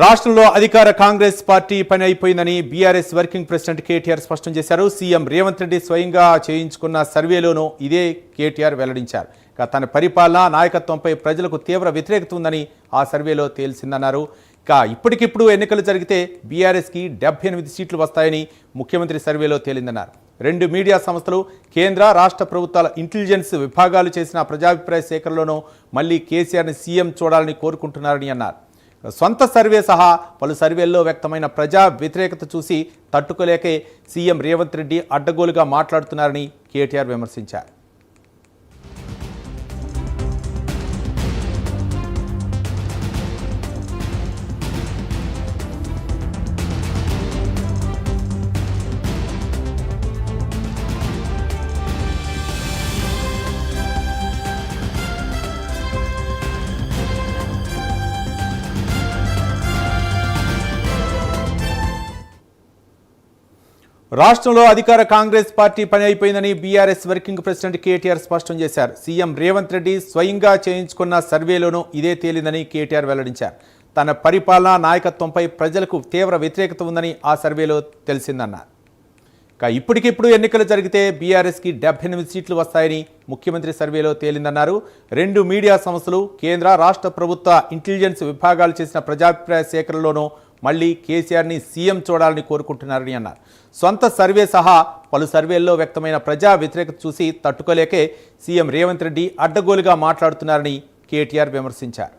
రాష్ట్రంలో అధికార కాంగ్రెస్ పార్టీ పని అయిపోయిందని బీఆర్ఎస్ వర్కింగ్ ప్రెసిడెంట్ కేటీఆర్ స్పష్టం చేశారు. సీఎం రేవంత్ రెడ్డి స్వయంగా చేయించుకున్న సర్వేలోనూ ఇదే కేటీఆర్ వెల్లడించారు. తన పరిపాలన నాయకత్వంపై ప్రజలకు తీవ్ర వ్యతిరేకత ఉందని ఆ సర్వేలో తేల్చిందన్నారు. ఇప్పటికిప్పుడు ఎన్నికలు జరిగితే బీఆర్ఎస్కి 78 సీట్లు వస్తాయని ముఖ్యమంత్రి సర్వేలో తేలిందన్నారు. 2 మీడియా సంస్థలు, కేంద్ర రాష్ట్ర ప్రభుత్వాల ఇంటెలిజెన్స్ విభాగాలు చేసిన ప్రజాభిప్రాయ సేకరణలోనూ మళ్లీ కేసీఆర్ని సీఎం చూడాలని కోరుకుంటున్నారని అన్నారు. సొంత సర్వే సహా పలు సర్వేల్లో వ్యక్తమైన ప్రజా వ్యతిరేకత చూసి తట్టుకోలేకే సీఎం రేవంత్ రెడ్డి అడ్డగోలుగా మాట్లాడుతున్నారని కేటీఆర్ విమర్శించారు. రాష్ట్రంలో అధికార కాంగ్రెస్ పార్టీ పని అయిపోయిందని బీఆర్ఎస్ వర్కింగ్ ప్రెసిడెంట్ కేటీఆర్ స్పష్టం చేశారు. సీఎం రేవంత్ రెడ్డి స్వయంగా చేయించుకున్న సర్వేలోనూ ఇదే తేలిందని కేటీఆర్ వెల్లడించారు. తన పరిపాలనా నాయకత్వంపై ప్రజలకు తీవ్ర వ్యతిరేకత ఉందని ఆ సర్వేలో తెలిసిందన్నారు. ఇప్పటికిప్పుడు ఎన్నికలు జరిగితే బీఆర్ఎస్కి 78 సీట్లు వస్తాయని ముఖ్యమంత్రి సర్వేలో తేలిందన్నారు. 2 మీడియా సంస్థలు, కేంద్ర రాష్ట్ర ప్రభుత్వ ఇంటెలిజెన్స్ విభాగాలు చేసిన ప్రజాభిప్రాయ సేకరణలోనూ మళ్లీ కేసీఆర్ని సీఎం చూడాలని కోరుకుంటున్నారని అన్నారు. సొంత సర్వే సహా పలు సర్వేల్లో వ్యక్తమైన ప్రజా వ్యతిరేకత చూసి తట్టుకోలేకే సీఎం రేవంత్ రెడ్డి అడ్డగోలుగా మాట్లాడుతున్నారని కేటీఆర్ విమర్శించారు.